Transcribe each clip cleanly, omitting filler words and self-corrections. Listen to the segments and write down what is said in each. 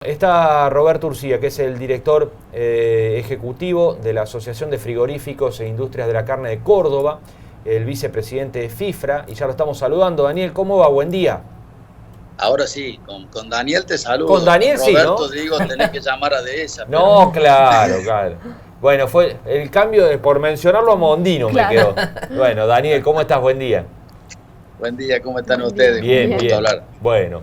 Está Roberto Urcía, que es el director ejecutivo de la Asociación de Frigoríficos e Industrias de la Carne de Córdoba, el vicepresidente de FIFRA, y ya lo estamos saludando. Daniel, ¿cómo va? Buen día. Ahora sí, con Daniel te saludo. Con Daniel con sí, Roberto, ¿no? digo, tenés que llamar a Dehesa. No, claro. Bueno, fue el cambio por mencionarlo a Mondino me quedó. Bueno, Daniel, ¿cómo estás? Buen día. Buen día, ¿cómo están ustedes? Bien, Un gusto bien. hablar. Bueno,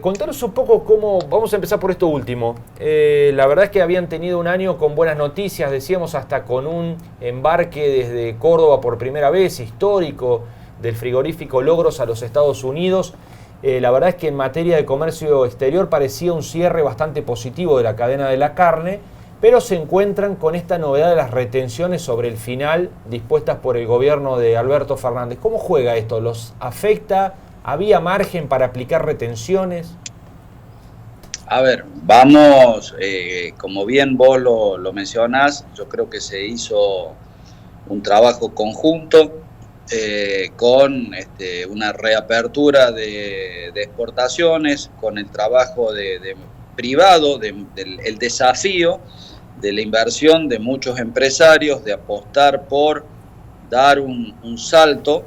contanos un poco cómo, vamos a empezar por esto último. La verdad es que habían tenido un año con buenas noticias, decíamos hasta con un embarque desde Córdoba por primera vez, histórico, del frigorífico Logros a los Estados Unidos. La verdad es que en materia de comercio exterior parecía un cierre bastante positivo de la cadena de la carne, pero se encuentran con esta novedad de las retenciones sobre el final dispuestas por el gobierno de Alberto Fernández. ¿Cómo juega esto? ¿Los afecta? ¿Había margen para aplicar retenciones? A ver, vamos, como bien vos lo mencionás, yo creo que se hizo un trabajo conjunto con una reapertura de exportaciones, con el trabajo de privado, el desafío de la inversión de muchos empresarios, de apostar por dar un salto,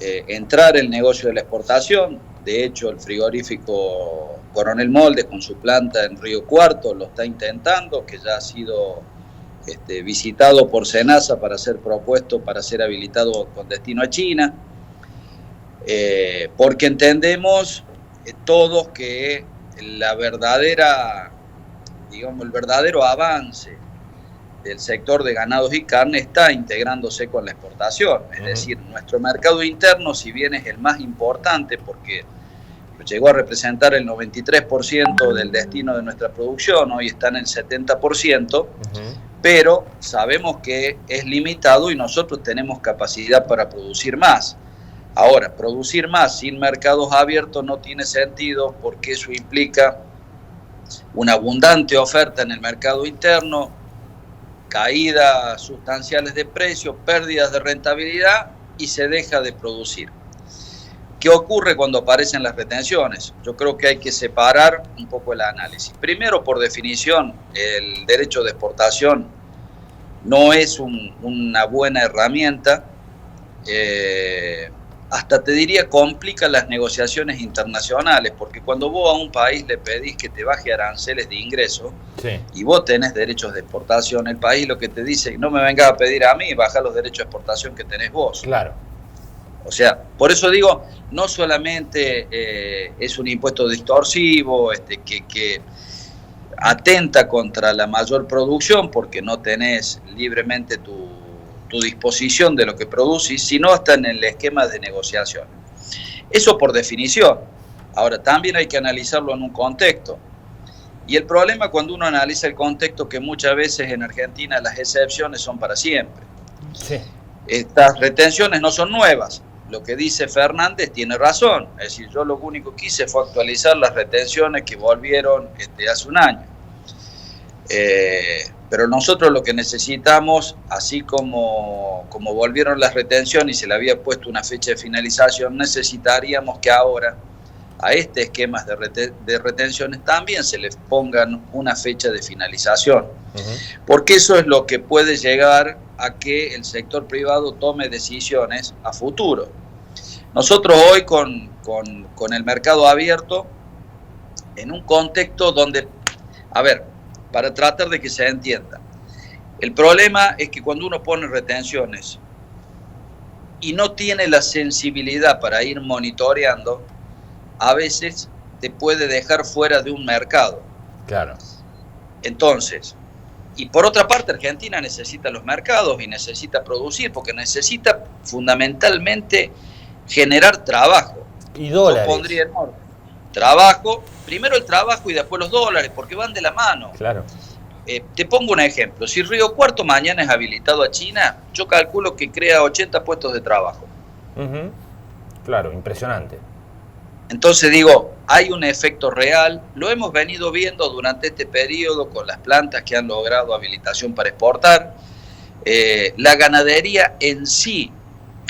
entrar en el negocio de la exportación. De hecho, el frigorífico Coronel Moldes, con su planta en Río Cuarto, lo está intentando, que ya ha sido visitado por SENASA para ser propuesto, para ser habilitado con destino a China, porque entendemos todos que el verdadero avance del sector de ganados y carne está integrándose con la exportación. Es decir, nuestro mercado interno, si bien es el más importante porque llegó a representar el 93% del destino de nuestra producción, hoy está en el 70%, pero sabemos que es limitado y nosotros tenemos capacidad para producir más. Ahora, producir más sin mercados abiertos no tiene sentido porque eso implica una abundante oferta en el mercado interno, caídas sustanciales de precios, pérdidas de rentabilidad y se deja de producir. ¿Qué ocurre cuando aparecen las retenciones? Yo creo que hay que separar un poco el análisis. Primero, por definición, el derecho de exportación no es una buena herramienta. Hasta te diría complica las negociaciones internacionales, porque cuando vos a un país le pedís que te baje aranceles de ingreso, sí, y vos tenés derechos de exportación, el país lo que te dice, no me vengas a pedir a mí, baja los derechos de exportación que tenés vos. Claro. O sea, por eso digo, no solamente es un impuesto distorsivo que atenta contra la mayor producción, porque no tenés libremente tu disposición de lo que producís, sino hasta en el esquema de negociación. Eso por definición. Ahora, también hay que analizarlo en un contexto. Y el problema cuando uno analiza el contexto, que muchas veces en Argentina las excepciones son para siempre. Sí. Estas retenciones no son nuevas. Lo que dice Fernández tiene razón. Es decir, yo lo único que hice fue actualizar las retenciones que volvieron hace un año. Pero nosotros lo que necesitamos, así como volvieron las retenciones y se le había puesto una fecha de finalización, necesitaríamos que ahora a este esquema de retenciones también se les pongan una fecha de finalización. Porque eso es lo que puede llegar a que el sector privado tome decisiones a futuro. Nosotros hoy con el mercado abierto, en un contexto donde, a ver, para tratar de que se entienda. El problema es que cuando uno pone retenciones y no tiene la sensibilidad para ir monitoreando, a veces te puede dejar fuera de un mercado. Claro. Entonces, y por otra parte, Argentina necesita los mercados y necesita producir, porque necesita fundamentalmente generar trabajo. Y dólares. Yo pondría en orden. Trabajo, primero el trabajo y después los dólares, porque van de la mano. Claro. Te pongo un ejemplo. Si Río Cuarto mañana es habilitado a China, yo calculo que crea 80 puestos de trabajo. Claro, impresionante. Entonces digo, hay un efecto real, lo hemos venido viendo durante este periodo con las plantas que han logrado habilitación para exportar. La ganadería en sí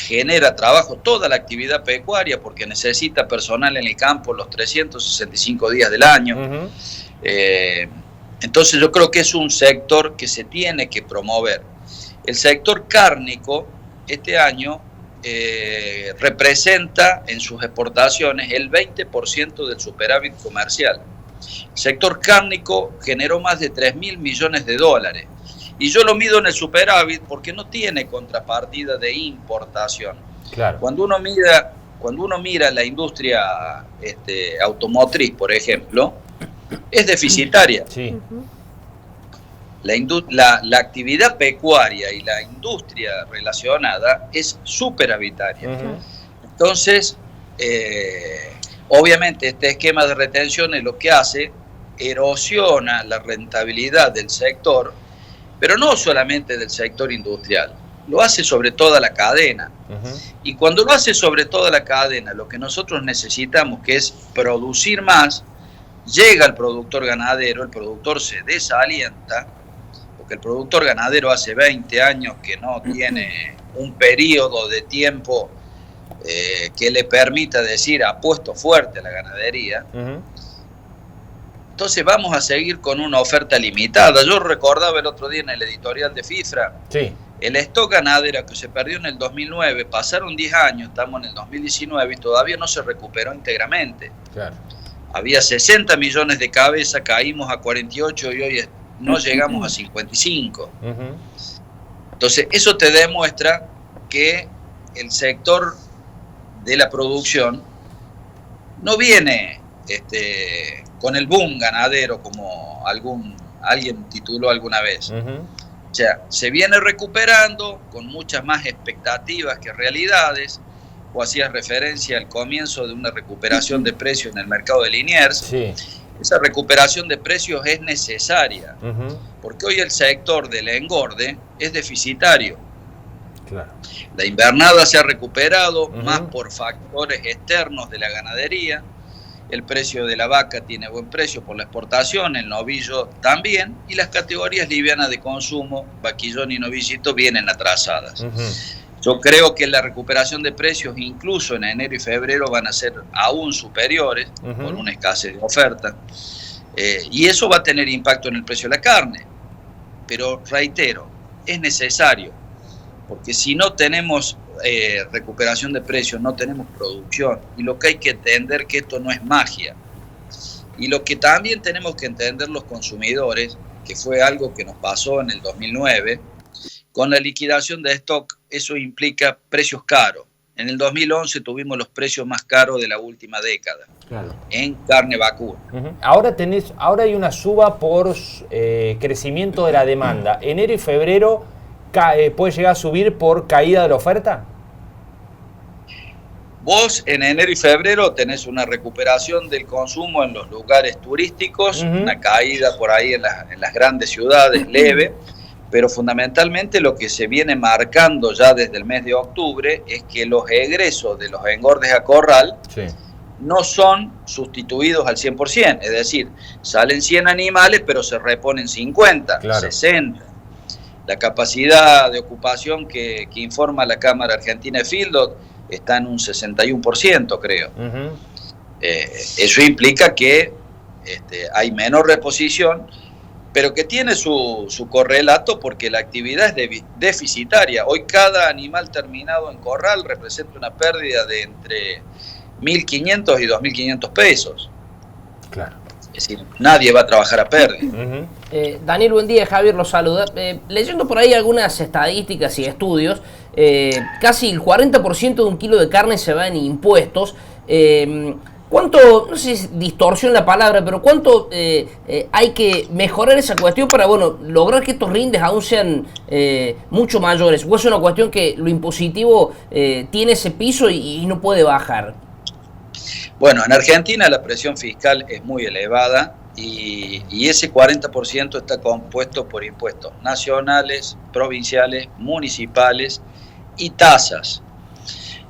genera trabajo, toda la actividad pecuaria, porque necesita personal en el campo los 365 días del año. Entonces yo creo que es un sector que se tiene que promover. El sector cárnico este año representa en sus exportaciones el 20% del superávit comercial. El sector cárnico generó más de 3.000 millones de dólares. Y yo lo mido en el superávit porque no tiene contrapartida de importación. Claro. Cuando uno mira la industria automotriz, por ejemplo, es deficitaria. Sí. La actividad pecuaria y la industria relacionada es superavitaria. Entonces, obviamente este esquema de retenciones lo que hace, erosiona la rentabilidad del sector, pero no solamente del sector industrial, lo hace sobre toda la cadena. Y cuando lo hace sobre toda la cadena, lo que nosotros necesitamos, que es producir más, llega el productor ganadero, el productor se desalienta, porque el productor ganadero hace 20 años que no tiene un periodo de tiempo que le permita decir apuesto fuerte a la ganadería. Entonces vamos a seguir con una oferta limitada. Yo recordaba el otro día en el editorial de FIFRA, sí, el stock ganadero que se perdió en el 2009, pasaron 10 años, estamos en el 2019 y todavía no se recuperó íntegramente. Claro. Había 60 millones de cabezas, caímos a 48 y hoy no llegamos a 55. Entonces eso te demuestra que el sector de la producción no viene con el boom ganadero como alguien tituló alguna vez. O sea, se viene recuperando con muchas más expectativas que realidades. O hacías referencia al comienzo de una recuperación de precios en el mercado de Liniers. Sí. Esa recuperación de precios es necesaria, porque hoy el sector del engorde es deficitario. Claro. La invernada se ha recuperado más por factores externos de la ganadería. El precio de la vaca tiene buen precio por la exportación, el novillo también, y las categorías livianas de consumo, vaquillón y novillito, vienen atrasadas. Yo creo que la recuperación de precios, incluso en enero y febrero, van a ser aún superiores por una escasez de oferta. Y eso va a tener impacto en el precio de la carne. Pero reitero, es necesario, porque si no tenemos recuperación de precios, no tenemos producción. Y lo que hay que entender que esto no es magia. Y lo que también tenemos que entender los consumidores, que fue algo que nos pasó en el 2009, con la liquidación de stock, eso implica precios caros. En el 2011 tuvimos los precios más caros de la última década, claro, en carne vacuna. Ahora hay una suba por crecimiento de la demanda. ¿Enero y febrero puede llegar a subir por caída de la oferta? Vos en enero y febrero tenés una recuperación del consumo en los lugares turísticos, una caída por ahí en las grandes ciudades leve, pero fundamentalmente lo que se viene marcando ya desde el mes de octubre es que los egresos de los engordes a corral no son sustituidos al 100%, es decir, salen 100 animales pero se reponen 50, claro, 60. La capacidad de ocupación que informa la Cámara Argentina de Feedlot está en un 61%, creo. Eso implica que hay menos reposición, pero que tiene su correlato porque la actividad es deficitaria. Hoy cada animal terminado en corral representa una pérdida de entre 1.500 y 2.500 pesos. Claro. Es decir, nadie va a trabajar a pérdida. Daniel, buen día. Javier lo saluda. Leyendo por ahí algunas estadísticas y estudios, casi el 40% de un kilo de carne se va en impuestos. ¿Cuánto, no sé si es distorsión la palabra, pero cuánto hay que mejorar esa cuestión para, lograr que estos rindes aún sean mucho mayores? ¿O es una cuestión que lo impositivo tiene ese piso y no puede bajar? Bueno, en Argentina la presión fiscal es muy elevada y ese 40% está compuesto por impuestos nacionales, provinciales, municipales y tasas.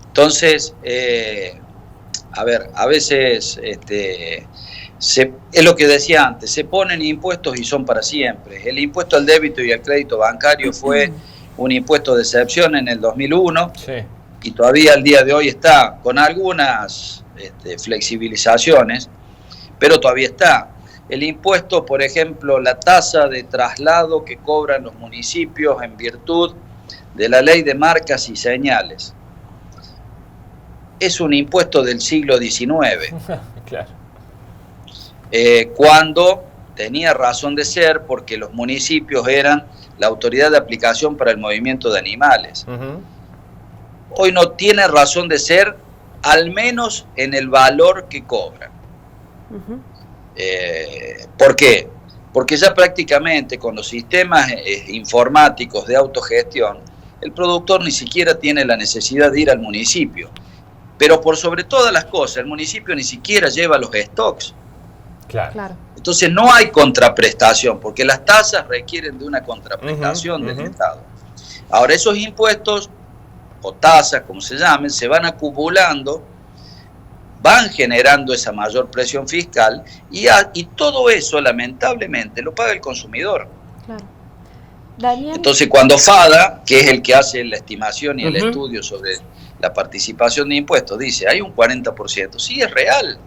Entonces, a veces es lo que decía antes, se ponen impuestos y son para siempre. El impuesto al débito y al crédito bancario fue un impuesto de excepción en el 2001 y todavía al día de hoy está con algunas flexibilizaciones, pero todavía está. el impuesto, por ejemplo, la tasa de traslado que cobran los municipios en virtud de la ley de marcas y señales. Es un impuesto del siglo XIX. Claro. Cuando tenía razón de ser porque los municipios eran la autoridad de aplicación para el movimiento de animales. Hoy no tiene razón de ser, al menos en el valor que cobran. ¿Por qué? Porque ya prácticamente con los sistemas informáticos de autogestión, el productor ni siquiera tiene la necesidad de ir al municipio. Pero por sobre todas las cosas, el municipio ni siquiera lleva los stocks. Claro. Entonces no hay contraprestación, porque las tasas requieren de una contraprestación del Estado. Ahora, esos impuestos, o tasas, como se llamen, se van acumulando, van generando esa mayor presión fiscal, y todo eso, lamentablemente, lo paga el consumidor. Claro. Daniel. Entonces, cuando FADA, que es el que hace la estimación y el estudio sobre la participación de impuestos, dice, hay un 40%, sí, es real.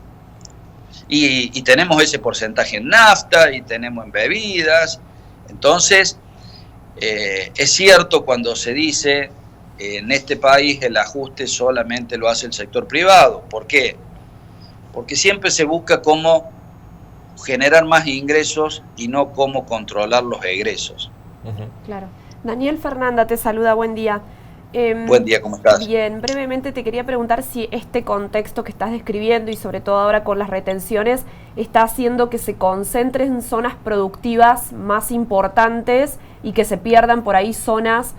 Y tenemos ese porcentaje en nafta y tenemos en bebidas. Entonces, es cierto cuando se dice en este país el ajuste solamente lo hace el sector privado. ¿Por qué? Porque siempre se busca cómo generar más ingresos y no cómo controlar los egresos. Claro. Daniel Fernanda te saluda, buen día. Buen día, ¿cómo estás? Bien, brevemente te quería preguntar si este contexto que estás describiendo y sobre todo ahora con las retenciones está haciendo que se concentren en zonas productivas más importantes y que se pierdan por ahí zonas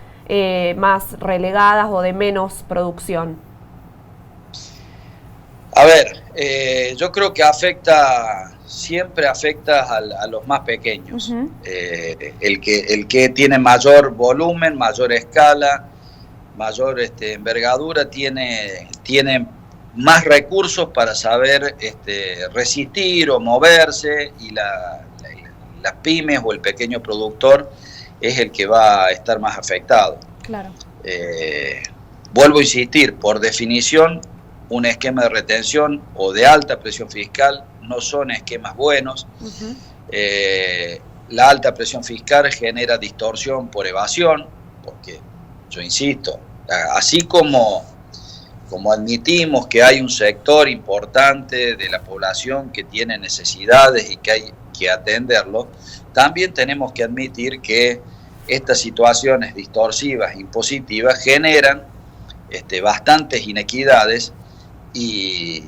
más relegadas o de menos producción. A ver, yo creo que siempre afecta a los más pequeños. El que tiene mayor volumen, mayor escala, mayor envergadura, tiene más recursos para saber resistir o moverse, y las pymes o el pequeño productor es el que va a estar más afectado. Claro. Vuelvo a insistir, por definición, un esquema de retención o de alta presión fiscal no son esquemas buenos. La alta presión fiscal genera distorsión por evasión, porque yo insisto, así como admitimos que hay un sector importante de la población que tiene necesidades y que hay que atenderlo, también tenemos que admitir que estas situaciones distorsivas, impositivas, generan bastantes inequidades, y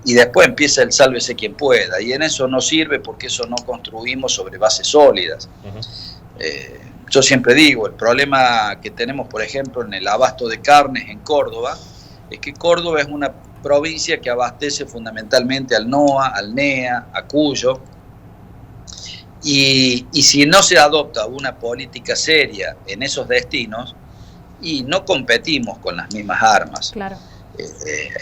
después empieza el sálvese quien pueda, y en eso no sirve, porque eso no construimos sobre bases sólidas. Yo siempre digo, el problema que tenemos, por ejemplo, en el abasto de carnes en Córdoba, es que Córdoba es una provincia que abastece fundamentalmente al NOA, al NEA, a Cuyo, y si no se adopta una política seria en esos destinos, y no competimos con las mismas armas. Claro.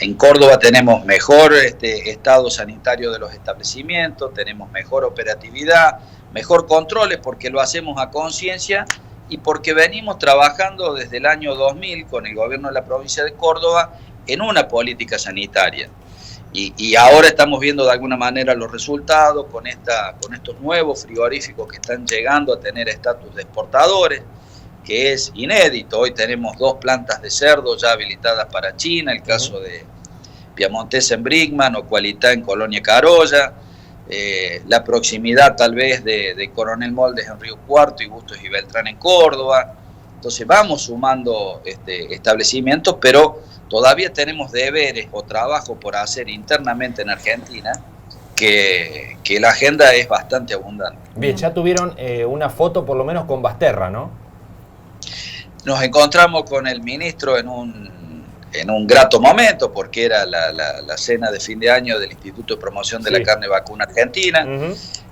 En Córdoba tenemos mejor estado sanitario de los establecimientos, tenemos mejor operatividad, mejor controles, porque lo hacemos a conciencia y porque venimos trabajando desde el año 2000 con el gobierno de la provincia de Córdoba en una política sanitaria. Y ahora estamos viendo de alguna manera los resultados con estos nuevos frigoríficos que están llegando a tener estatus de exportadores, que es inédito. Hoy tenemos 2 plantas de cerdo ya habilitadas para China, el caso de Piamontes en Brinkmann o Qualitá en Colonia Carolla, la proximidad tal vez de Coronel Moldes en Río Cuarto y Bustos y Beltrán en Córdoba. Entonces vamos sumando establecimientos, pero todavía tenemos deberes o trabajo por hacer internamente en Argentina, que la agenda es bastante abundante. Bien, ya tuvieron una foto por lo menos con Basterra, ¿no? Nos encontramos con el ministro en un grato momento, porque era la cena de fin de año del Instituto de Promoción de la Carne Vacuna Argentina.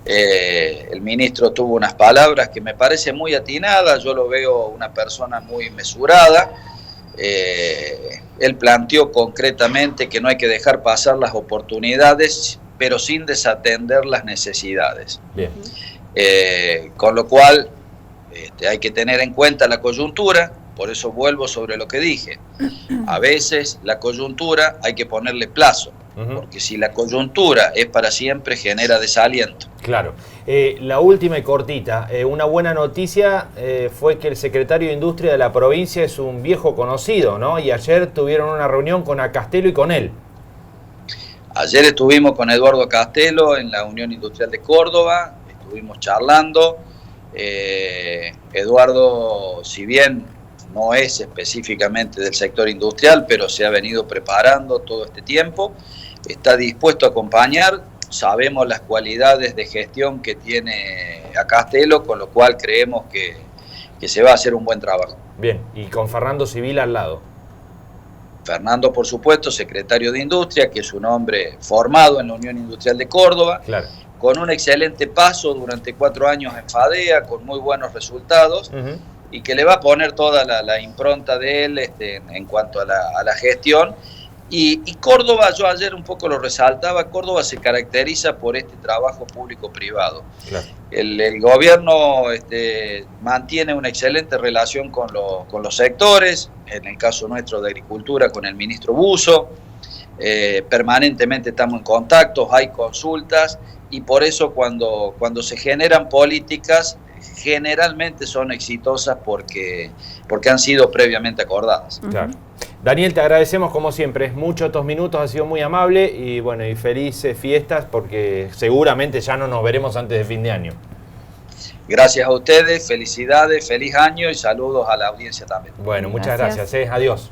El ministro tuvo unas palabras que me parecen muy atinadas. Yo lo veo una persona muy mesurada. Él planteó concretamente que no hay que dejar pasar las oportunidades, pero sin desatender las necesidades. Bien. Con lo cual hay que tener en cuenta la coyuntura. Por eso vuelvo sobre lo que dije. A veces la coyuntura hay que ponerle plazo. porque si la coyuntura es para siempre, genera desaliento. Claro. La última y cortita, una buena noticia fue que el secretario de Industria de la provincia es un viejo conocido, ¿no? Y ayer tuvieron una reunión con Acastelo y con él. Ayer estuvimos con Eduardo Castelo en la Unión Industrial de Córdoba, estuvimos charlando. Eduardo, si bien no es específicamente del sector industrial, pero se ha venido preparando todo este tiempo, está dispuesto a acompañar. Sabemos las cualidades de gestión que tiene Acastelo, con lo cual creemos que se va a hacer un buen trabajo. Bien, y con Fernando Civil al lado. Fernando, por supuesto, secretario de Industria, que es un hombre formado en la Unión Industrial de Córdoba, Claro. con un excelente paso durante 4 años en FADEA, con muy buenos resultados, y que le va a poner toda la impronta de él en cuanto a la gestión. Y Córdoba, yo ayer un poco lo resaltaba, Córdoba se caracteriza por este trabajo público-privado. Claro. El gobierno mantiene una excelente relación con los sectores, en el caso nuestro de Agricultura con el ministro Busso, permanentemente estamos en contacto, hay consultas, y por eso cuando se generan políticas, generalmente son exitosas porque han sido previamente acordadas. Claro. Daniel, te agradecemos como siempre, mucho estos minutos, ha sido muy amable y bueno, y felices fiestas porque seguramente ya no nos veremos antes de fin de año. Gracias a ustedes, felicidades, feliz año y saludos a la audiencia también. Bueno, muchas gracias. Adiós.